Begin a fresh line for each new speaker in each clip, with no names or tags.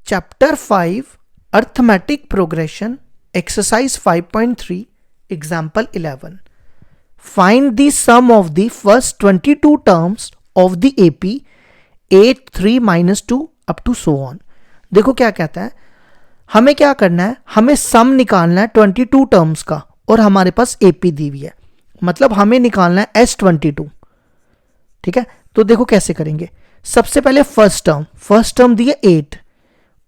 Chapter 5 Arithmetic Progression Exercise 5.3 Example 11. Find the sum of the first 22 terms of the AP 8, 3, -2 up to so on. देखो क्या कहता है, हमें क्या करना है, हमें सम निकालना है 22 टर्म्स का और हमारे पास AP दी हुई है, मतलब हमें निकालना है S22. ठीक है, तो देखो कैसे करेंगे. सबसे पहले फर्स्ट टर्म दी है 8,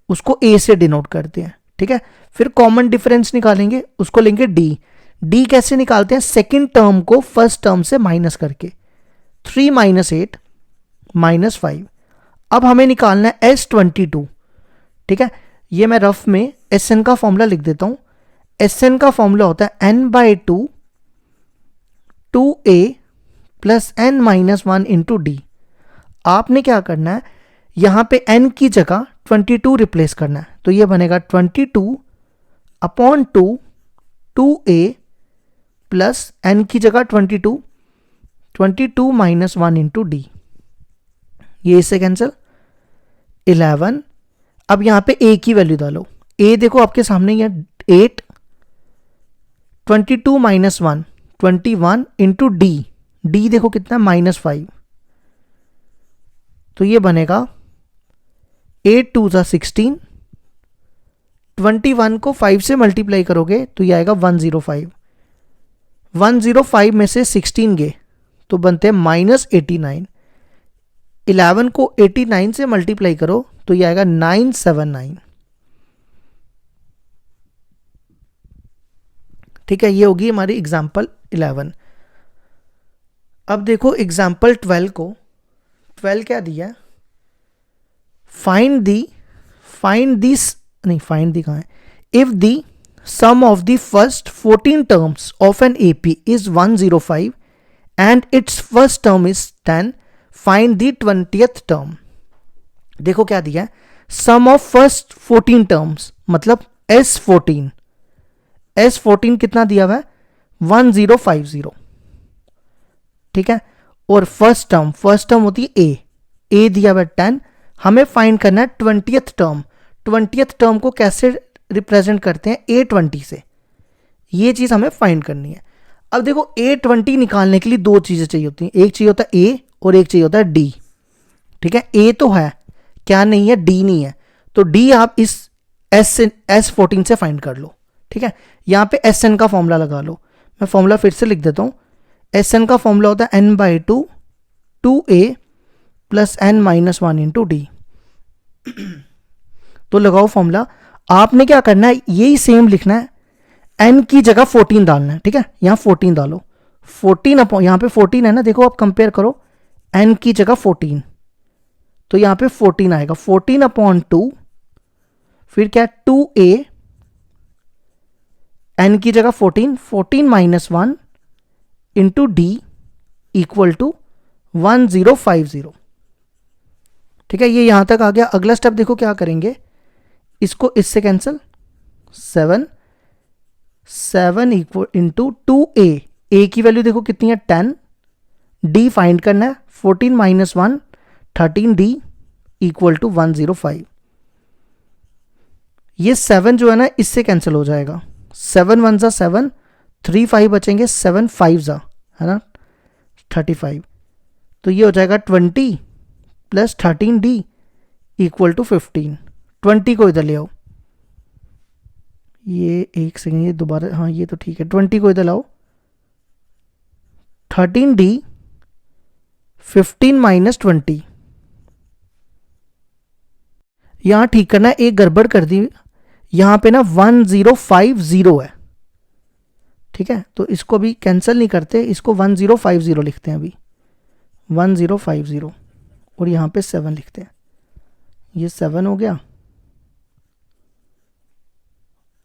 उसको A से डिनोट करते हैं. ठीक है, फिर कॉमन डिफरेंस निकालेंगे, उसको लेंगे D कैसे निकालते हैं, सेकंड टर्म को फर्स्ट टर्म से माइनस करके. 3 - 8 -5. अब हमें निकालना है S22. ठीक है, ये मैं रफ में Sn का फॉर्मूला लिख देता हूं. Sn का फॉर्मूला होता है n/2 2a plus n-1 into D. आपने क्या करना है, यहां पे n की जगह 22 रिप्लेस करना है, तो ये बनेगा 22/2 2a प्लस n की जगह 22 -1 इंटू डी. ये इससे कैंसिल 11. अब यहां पे a की वैल्यू डालो. a देखो आपके सामने ही है 8, 22 - 1 21 इंटू डी देखो कितना -5, तो ये बनेगा 8 2 16. 21 को 5 से मल्टीप्लाई करोगे तो ये आएगा 105. 105 में से 16 गए तो बनते हैं -89. 11 को 89 से मल्टीप्लाई करो तो ये आएगा 979. ठीक है, ये होगी हमारी एग्जाम्पल 11. अब देखो एग्जाम्पल 12 को. 12 क्या दिया है, फाइंड दी कहाँ है, if the sum of the first 14 terms of an AP is 105 and its first term is 10, find the 20th term. देखो क्या दिया है, सम ऑफ फर्स्ट 14 टर्म्स मतलब S14 कितना दिया हुआ है 1050. ठीक है, और फर्स्ट टर्म होती है A दिया हुआ है 10. हमें फाइंड करना है 20th टर्म. 20th टर्म को कैसे रिप्रेजेंट करते हैं, A20 से. ये चीज हमें फाइंड करनी है. अब देखो A20 निकालने के लिए दो चीजें चाहिए होती हैं, एक चाहिए होता है A और एक चाहिए होता है D. ठीक है, A तो है, क्या नहीं है, D नहीं है, तो D आप इस S14 से फाइंड कर लो. ठीक है, यहां पे Sn का फॉर्मूला लगा लो. मैं फॉर्मूला फिर से लिख देता हूं. Sn का फॉर्मूला होता है n/2 2a plus n-1 into D. तो लगाओ फॉर्मूला. आपने क्या करना है, यही सेम लिखना है, n की जगह 14 डालना है. ठीक है, यहां 14 डालो. 14 यहां पे 14 है ना, देखो आप कंपेयर करो, n की जगह 14 तो यहां पे 14 आएगा. 14/2 फिर क्या 2a, n की जगह 14 -1 इंटू डी इक्वल टू 1050. ठीक है, ये यहां तक आ गया. अगला स्टेप देखो क्या करेंगे, इसको इससे कैंसिल. 7 इक्वल इंटू 2a की वैल्यू देखो कितनी है 10. डी फाइंड करना है 14 - 1 13 डी इक्वल टू 105. ये 7 जो है ना इससे कैंसिल हो जाएगा. 7 1 ज़ा 7, 3 5 बचेंगे, 7 5 ज़ा है ना 35. तो ये हो जाएगा 20 प्लस 13 डी इक्वल टू 15. 20 को इधर ले आओ. ये एक सेकेंड, ये दोबारा, हाँ ये तो ठीक है. 20 को इधर लाओ. 13 डी 15 - 20. यहां ठीक करना है, एक गड़बड़ कर दी. यहां पे ना 1050 है. ठीक है, तो इसको भी कैंसिल नहीं करते, इसको 1050 लिखते हैं अभी. 1050 और यहां पे 7 लिखते हैं. ये 7 हो गया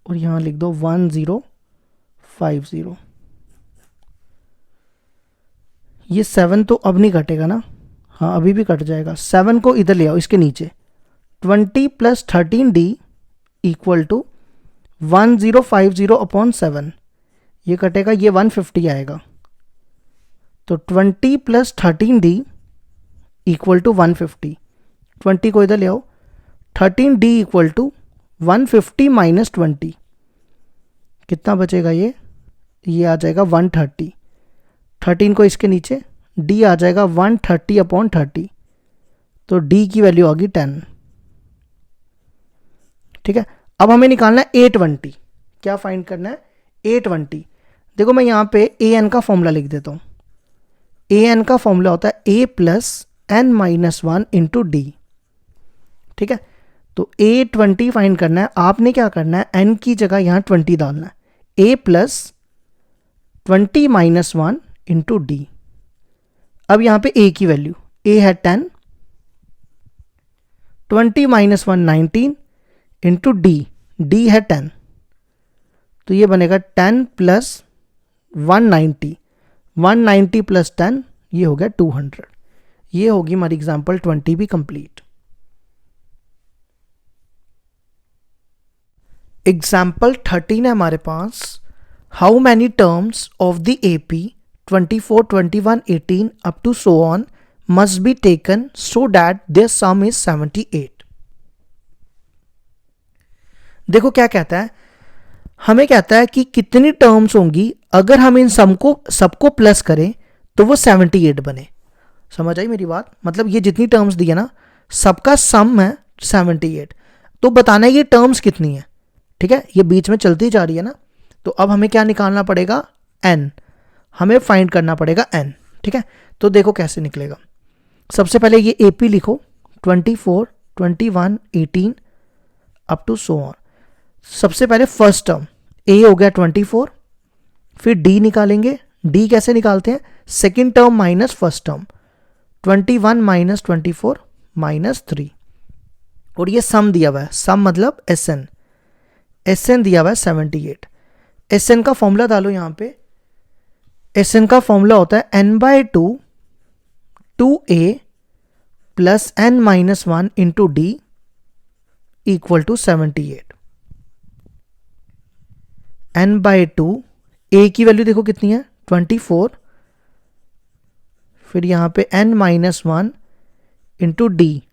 और यहां लिख दो 1050. ये 7 तो अब नहीं कटेगा ना, हाँ अभी भी कट जाएगा. 7 को इधर ले आओ इसके नीचे. 20 प्लस 13 डी इक्वल टू 1050/7. ये कटेगा, ये 150 आएगा. तो 20 प्लस 13 डी इक्वल टू 150. 20 को इधर ले आओ. 13d इक्वल टू 150 माइनस 20, कितना बचेगा ये आ जाएगा 130। 13 को इसके नीचे, d आ जाएगा 130 अपॉन 30, तो d की वैल्यू आ गई 10। ठीक है, अब हमें निकालना है A20। क्या फाइंड करना है? A20। देखो मैं यहाँ पे an का फॉर्मूला लिख देता हूँ। an का फॉर्मूला होता है a plus n minus 1 into D. ठीक है, तो A20 फाइंड करना है। आपने क्या करना है, n की जगह यहाँ 20 डालना है, a plus 20 minus 1 into D. अब यहाँ पे a की वैल्यू, a है 10, 20 माइनस 1 19 इंटू डी है 10, तो ये बनेगा 10 प्लस 190, 190 प्लस 10, ये हो गया 200। ये होगी हमारी एग्जाम्पल 20 भी कंप्लीट। एग्जाम्पल 13 है हमारे पास। How many terms of the AP 24, 21, 18 up to so on must be taken so that their sum is 78। देखो क्या कहता है, हमें कहता है कि कितनी टर्म्स होंगी अगर हम इन सबको प्लस करें तो वो 78 बने। समझ आई मेरी बात? मतलब ये जितनी टर्म्स दी है ना, सबका सम है 78, तो बताना है ये टर्म्स कितनी है। ठीक है, ये बीच में चलती जा रही है ना, तो अब हमें क्या निकालना पड़ेगा, n। हमें फाइंड करना पड़ेगा n। ठीक है, तो देखो कैसे निकलेगा। सबसे पहले ये AP लिखो, 24, 21, 18 अप टू सो ऑन। सबसे पहले फर्स्ट टर्म a हो गया 24, फिर d निकालेंगे। d कैसे निकालते हैं, second term minus first term, 21 minus 24 minus 3, और ये सम दिया हुआ है, सम मतलब SN दिया हुआ है 78। SN का फॉर्मूला डालो यहाँ पे। SN का फॉर्मूला होता है n/2 2a plus n minus 1 into d equal to 78। n/2, a की वैल्यू देखो कितनी है 24, फिर यहाँ पे n माइनस 1 इंटू डी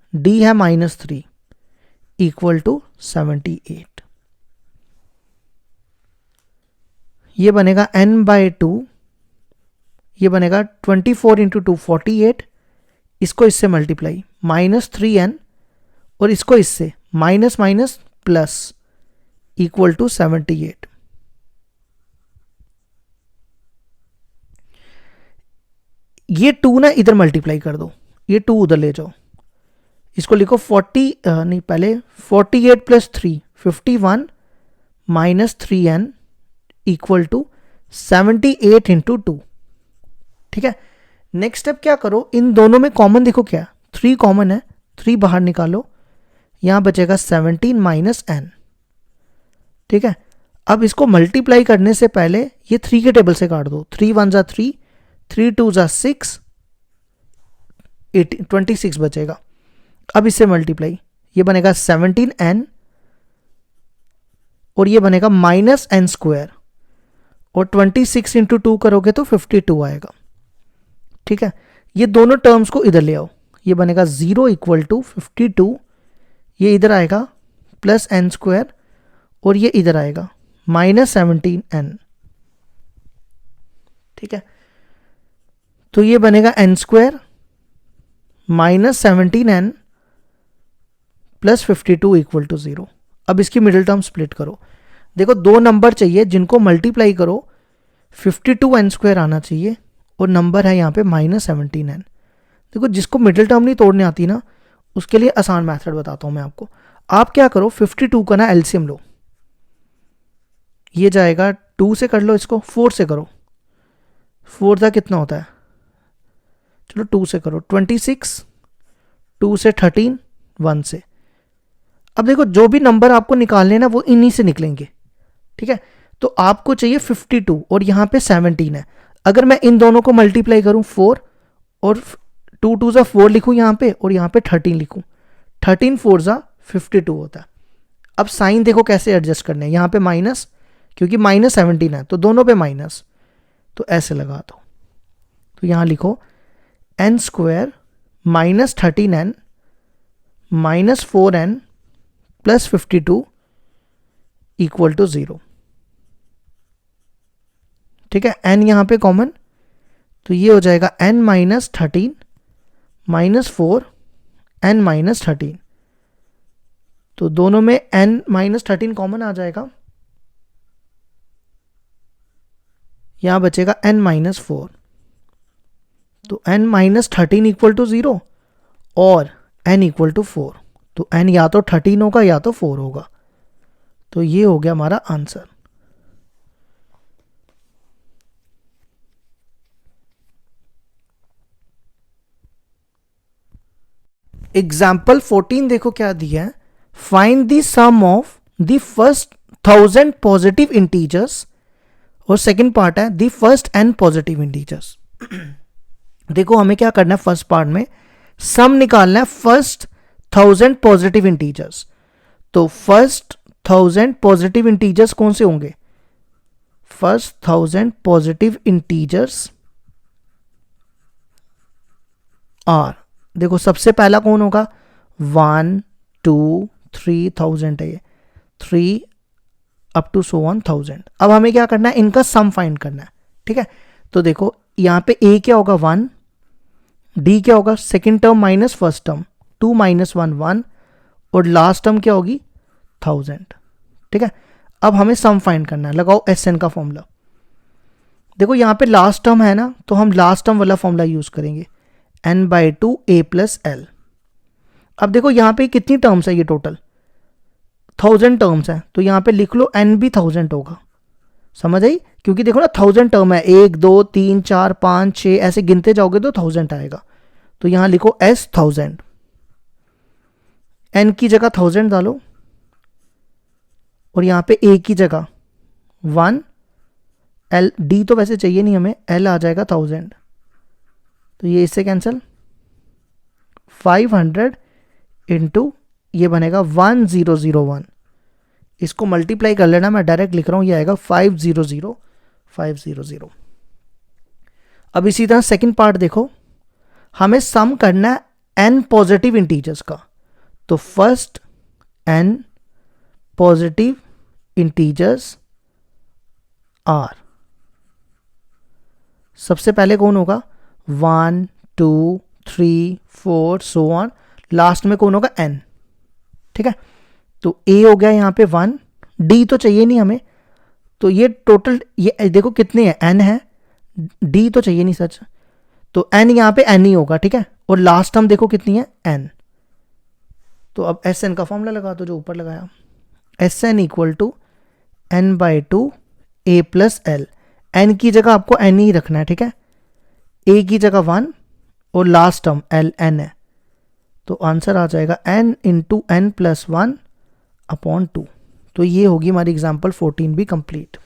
है माइनस 3 इक्वल टू 78। ये बनेगा n/2, ये बनेगा 24 इंटू 2 48, इसको इससे मल्टीप्लाई माइनस 3n, और इसको इससे minus minus plus equal to 78। ये 2 ना इधर मल्टीप्लाई कर दो, ये 2 उधर ले जाओ, इसको लिखो 48 plus 3 51 minus 3n equal to 78 into 2। ठीक है, नेक्स्ट स्टेप क्या करो, इन दोनों में कॉमन देखो क्या, 3 कॉमन है, 3 बाहर निकालो, यहां बचेगा 17 माइनस n। ठीक है, अब इसको मल्टीप्लाई करने से पहले ये 3 के टेबल से काट दो, 3 1 जा 3, 3 2 जा 6, 26 बचेगा। अब इससे मल्टीप्लाई, ये बनेगा 17n, और ये बनेगा माइनस n स्क्वायर, और 26 इंटू 2 करोगे तो 52 आएगा। ठीक है, ये दोनों टर्म्स को इधर ले आओ, ये बनेगा 0 इक्वल टू 52, ये इधर आएगा प्लस n स्क्वायर, और ये इधर आएगा माइनस 17n। ठीक है, तो ये बनेगा n square minus 17n plus 52 equal to 0। अब इसकी मिडिल टर्म स्प्लिट करो। देखो दो नंबर चाहिए जिनको मल्टीप्लाई करो 52n स्क्वायर आना चाहिए, और नंबर है यहाँ पे माइनस 17n। देखो जिसको मिडिल टर्म नहीं तोड़ने आती ना, उसके लिए आसान मेथड बताता हूँ मैं आपको। आप क्या करो, 52 का ना एलसीएम लो, ये जाएगा 2 से कर लो, इसको 4 से करो, 4 का कितना होता है, चलो 2 से करो, 26, 2 से 13, 1 से। अब देखो जो भी नंबर आपको निकालने ना वो इन्हीं से निकलेंगे। ठीक है, तो आपको चाहिए 52 और यहाँ पे 17 है। अगर मैं इन दोनों को मल्टीप्लाई करूँ 4 और 2 2 जा 4 लिखूँ यहाँ पे, और यहाँ पे 13 लिखूँ, 13 4 जा 52 होता है। अब साइन देखो कैसे एडजस्ट करने हैं, यहाँ पे माइनस, क्योंकि माइनस 17 है तो दोनों पे माइनस, तो ऐसे लगा दो। तो यहाँ लिखो n square minus 13n minus 4n plus 52 equal to 0। ठीक है, n यहाँ पे कॉमन, तो ये हो जाएगा n minus 13 minus 4 n minus 13। तो दोनों में n माइनस 13 कॉमन आ जाएगा, यहां बचेगा n माइनस 4। तो n माइनस 13 इक्वल टू 0 और n इक्वल टू 4। तो n या तो 13 होगा या तो 4 होगा। तो ये हो गया हमारा आंसर। एग्जाम्पल 14 देखो क्या दिया है। Find the sum of the first 1000 positive integers, और सेकंड पार्ट है the first n positive integers. देखो हमें क्या करना है, फर्स्ट पार्ट में सम निकालना है फर्स्ट 1000 पॉजिटिव इंटीजर्स। तो फर्स्ट 1000 पॉजिटिव इंटीजर्स कौन से होंगे? फर्स्ट 1000 पॉजिटिव इंटीजर्स आर, देखो सबसे पहला कौन होगा? 1 2 3000 है ये, 3 अप टू सो ऑन 1000। अब हमें क्या करना है, इनका सम फाइंड करना है। ठीक है, तो देखो यहां पे a क्या होगा? 1, d क्या होगा? Second term minus first term, 2 minus 1 1, और लास्ट टर्म क्या होगी? 1000। ठीक है, अब हमें सम फाइंड करना है। लगाओ SN का फॉर्मूला। देखो यहां पे लास्ट टर्म है ना, तो हम लास्ट टर्म वाला फॉर्मूला यूज करेंगे, n/2 a प्लस l। अब देखो यहां पे कितनी टर्म्स है, ये टोटल 1000 टर्म्स है, तो यहां पे लिख लो n भी 1000 होगा। समझ आई? क्योंकि देखो ना 1000 टर्म है, 1 2 3 4 5 6 ऐसे गिनते जाओगे तो 1000 आएगा। तो यहां लिखो s 1000, n की जगह 1000 डालो, और यहां पे a की जगह 1, l d तो वैसे चाहिए नहीं हमें, l आ जाएगा 1000। तो ये इससे कैंसिल, 500 इंटू ये बनेगा 1001। इसको मल्टीप्लाई कर लेना, मैं डायरेक्ट लिख रहा हूं, ये आएगा 500,500। अब इसी तरह सेकंड पार्ट देखो, हमें सम करना है n पॉजिटिव इंटीजर्स का। तो first n positive integers are, सबसे पहले कौन होगा? 1 2 3 4 सो ऑन, लास्ट में कौन होगा? n। ठीक है, तो a हो गया यहां पे 1, d तो चाहिए नहीं हमें, तो ये टोटल ये देखो कितने हैं, n है, d तो चाहिए नहीं सच, तो n यहां पे n ही होगा। ठीक है, और लास्ट टर्म देखो कितनी है? n। तो अब SN का फॉर्मूला लगा दो जो ऊपर लगाया, SN equal to n/2 a plus l। n की जगह आपको n ही रखना है। ठीक है, a की जगह 1 और लास्ट टर्म l n है, तो आंसर आ जाएगा n into n plus 1 upon 2। तो ये होगी हमारी एग्जाम्पल 14 भी कंप्लीट।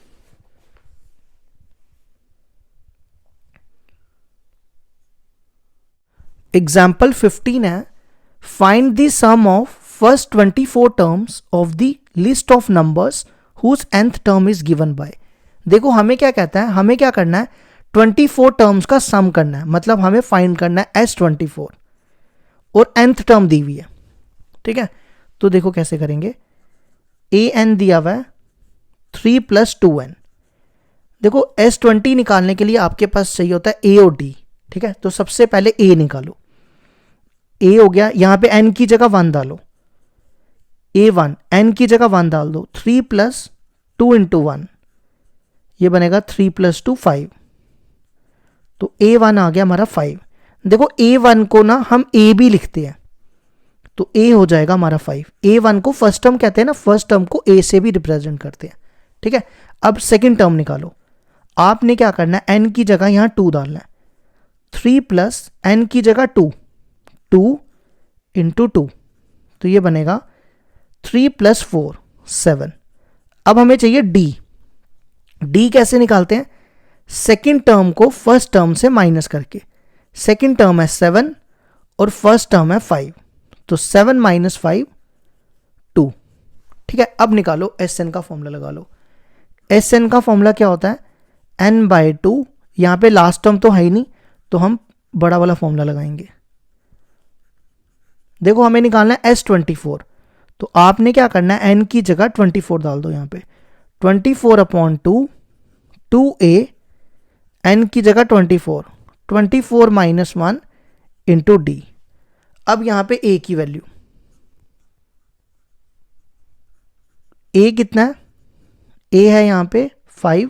एग्जाम्पल 15 है, find the sum of first 24 terms of the list of numbers whose nth term is given by. देखो हमें क्या कहता है, हमें क्या करना है, 24 टर्म्स का सम करना है, मतलब हमें फाइंड करना है S24 और nth टर्म दी हुई है। ठीक है, तो देखो कैसे करेंगे, an दिया हुआ है 3 + 2n। देखो S20 निकालने के लिए आपके पास चाहिए होता है a और d। ठीक है, तो सबसे पहले a निकालो, a हो गया, यहां पे n की जगह 1 डालो, a1 n की जगह 1 डाल दो, 3 + 2 × 1, ये बनेगा 3 + 2 5। तो a1 आ गया हमारा 5। देखो a1 को ना हम a भी लिखते हैं, तो a हो जाएगा हमारा 5। a1 को फर्स्ट टर्म कहते हैं ना, फर्स्ट टर्म को a से भी रिप्रेजेंट करते हैं। ठीक है, अब सेकंड टर्म निकालो, आपने क्या करना है, n की जगह यहां 2 डालना है, 3 + n की जगह 2, 2 × 2, तो ये बनेगा 3 + 4 7। अब हमें चाहिए d कैसे निकालते हैं, सेकंड टर्म को फर्स्ट टर्म से माइनस करके। सेकंड टर्म है 7 और फर्स्ट टर्म है 5, तो 7 - 5 2। ठीक है, अब निकालो SN का फॉर्मूला लगा लो। SN का फॉर्मूला क्या होता है, n/2, यहां पे लास्ट टर्म तो है ही नहीं, तो हम बड़ा वाला फॉर्मूला लगाएंगे। देखो हमें निकालना है S24, तो आपने क्या करना है, n की जगह 24 डाल दो यहाँ पे, 24/2 2a, n की जगह 24 माइनस 1 इंटू डी। अब यहाँ पे a की वैल्यू, a कितना है, a है यहाँ पे 5,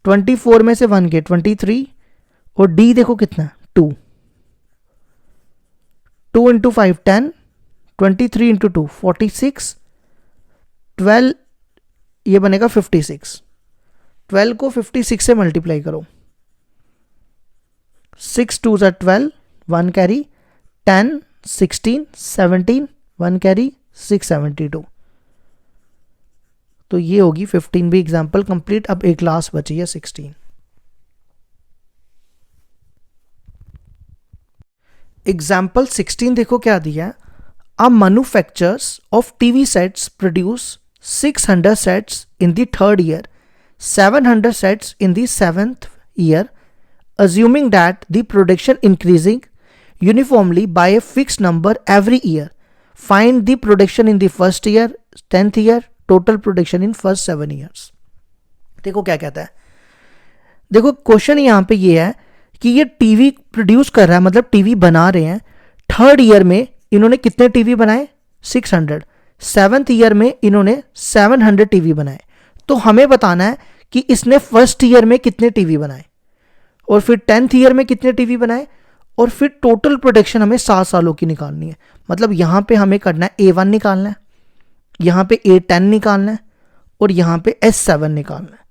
24 में से 1 के 23, और d देखो कितना है 2, 2 इंटू 5 10, 23 इंटू 2 46, 12 ये बनेगा 56, 12 को 56 से मल्टीप्लाई करो, 6 2 ज़ा 12, 1 कैरी, 10 16 17, 1 कैरी 672। तो ये होगी 15 भी एग्जाम्पल कंप्लीट। अब एक लास्ट बची है 16। एग्जाम्पल 16 देखो क्या दिया है, a manufacturers of TV sets produce 600 sets in the third year, 700 sets in the seventh year, assuming that the production increasing uniformly by a fixed number every year. Find the production in the first year, 10th year, total production in first 7 years. देखो क्या कहता है, देखो question यहाँ पे ये है कि ये टीवी प्रोड्यूस कर रहा है, मतलब टीवी बना रहे हैं। थर्ड ईयर में इन्होंने कितने टीवी बनाए, 600। सेवन्थ ईयर में इन्होंने 700 टीवी बनाए। तो हमें बताना है कि इसने फर्स्ट ईयर में कितने टीवी बनाए, और फिर 10th ईयर में कितने टीवी बनाए, और फिर टोटल प्रोडक्शन हमें 7 सालों की निकालनी है। मतलब यहाँ पे हमें करना है A1 निकालना है, यहाँ पे A10 निकालना है, और यहाँ पे S7 निकालना है।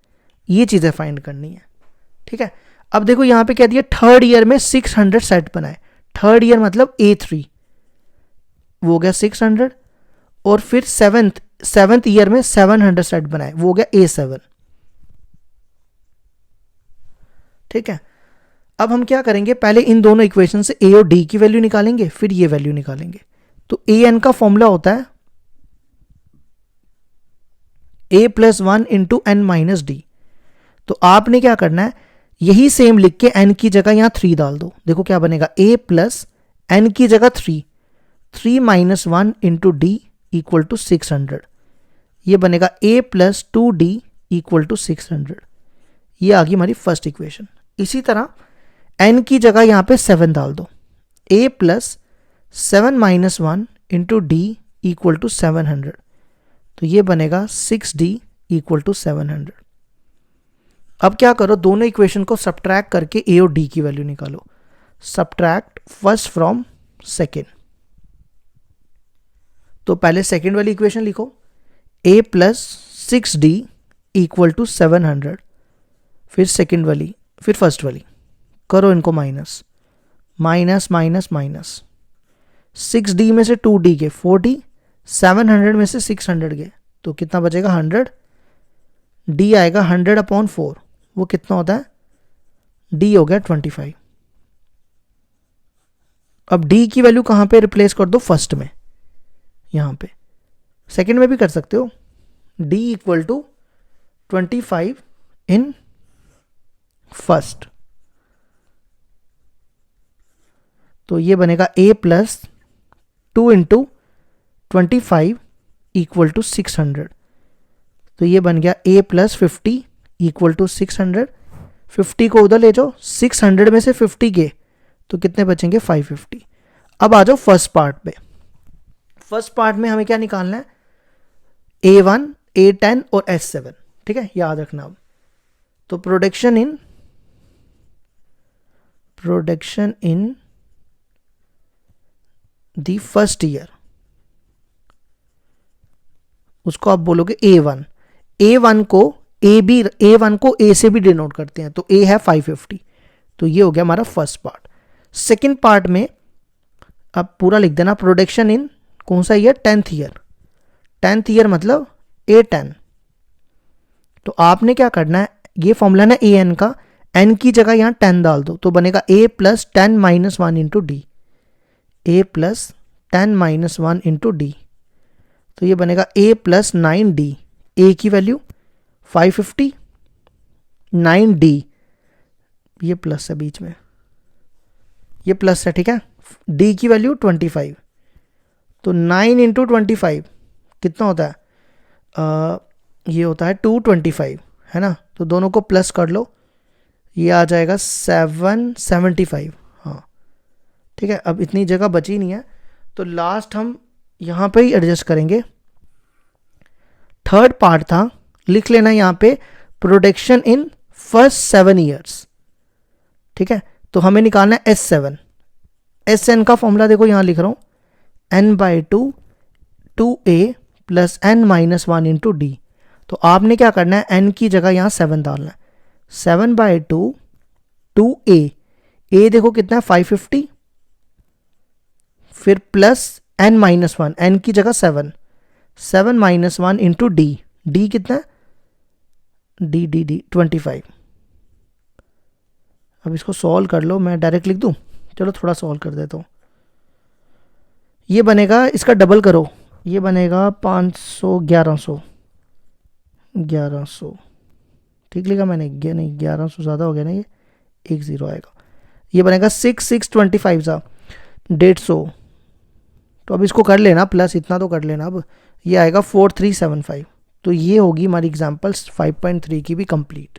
ये चीज़ें फाइंड करनी है, ठीक है। अब देखो यहाँ पे कह दिया थर्ड ईयर में 600 सेट बनाए। थर्ड ईयर मतलब A3 वो हो गया 600, और फिर सेवन्थ ईयर में 700 सेट बनाए, वो हो गया A7, ठीक है। अब हम क्या करेंगे, पहले इन दोनों इक्वेशन से a और d की वैल्यू निकालेंगे, फिर ये वैल्यू निकालेंगे। तो an का फॉर्मूला होता है a plus 1 into n minus d. तो आपने क्या करना है, यही सेम लिख के n की जगह यहां 3 डाल दो। देखो क्या बनेगा, a प्लस n की जगह 3 minus 1 into d equal to 600। ये बनेगा a plus 2d equal to 600। ये आ गई हमारी फर्स्ट इक्वेशन। इसी तरह n की जगह यहाँ पे 7 डाल दो, a plus 7 minus 1 into d equal to 700। तो ये बनेगा 6d इक्वल टू 700। अब क्या करो, दोनों इक्वेशन को सब्ट्रैक्ट करके a और d की वैल्यू निकालो। Subtract first from second. तो पहले सेकेंड वाली इक्वेशन लिखो, a plus 6d equal to 700, फिर सेकेंड वाली, फिर फर्स्ट वाली, करो इनको minus, minus minus minus, 6d में से 2d गए 4d, 700 में से 600 गए, तो कितना बचेगा 100। d आएगा 100/4, वो कितना होता है, d हो गया 25। अब d की वैल्यू कहाँ पे रिप्लेस कर दो, फर्स्ट में, यहाँ पे। सेकेंड में भी कर सकते हो, d equal to 25 in first. तो ये बनेगा a plus 2 into 25 equal to 600। तो ये बन गया a प्लस 50 इक्वल टू 600। 50 को उधर ले जाओ, 600 में से 50 गए तो कितने बचेंगे 550। अब आ जाओ फर्स्ट पार्ट पे। फर्स्ट पार्ट में हमें क्या निकालना है, A1, A10 और S7, ठीक है, याद रखना। अब तो production in the first year, उसको आप बोलोगे A1। A1 को A से भी डिनोट करते हैं, तो A है 550। तो ये हो गया हमारा फर्स्ट पार्ट। सेकेंड पार्ट में अब पूरा लिख देना, प्रोडक्शन इन कौन सा year, 10th year. 10th year मतलब A10। तो आपने क्या करना है, ये फॉर्मूला ना AN का, n की जगह यहां 10 डाल दो, तो बनेगा a plus 10 minus 1 into D, a plus 10 minus 1 into D. तो ये बनेगा a प्लस 9d, a की वैल्यू 550, 9d, ये प्लस है बीच में, ये प्लस है, ठीक है, d की वैल्यू 25, तो 9 इंटू 25 कितना होता है? ये होता है 225, है ना? तो दोनों को प्लस कर लो, ये आ जाएगा 775। हाँ ठीक है, अब इतनी जगह बची नहीं है, तो लास्ट हम यहाँ पे ही एडजस्ट करेंगे। थर्ड पार्ट था, लिख लेना यहाँ पे प्रोडक्शन इन फर्स्ट 7 ईयर्स। ठीक है, तो हमें निकालना है S7। Sn का फॉर्मूला देखो यहाँ लिख रहा हूँ, n/2 2a plus n-1 into D. तो आपने क्या करना है, n की जगह यहाँ 7 डालना है। 7/2 2a, a देखो कितना है 550, फिर प्लस n-1, n की जगह 7, 7-1 इंटू डी, डी कितना है, डी 25। अब इसको सॉल्व कर लो, मैं डायरेक्ट लिख दूं? चलो थोड़ा सॉल्व कर देता हूँ। ये बनेगा, इसका डबल करो, ये बनेगा 500 1100। ठीक लिखा मैंने? नहीं 1100 ज़्यादा हो गया ना, ये 1 0 आएगा। ये बनेगा 6 सा 150। तो अब इसको कर लेना प्लस, इतना तो कर लेना। अब ये आएगा 4375। तो ये होगी हमारी एग्जाम्पल्स 5.3 की भी कंप्लीट।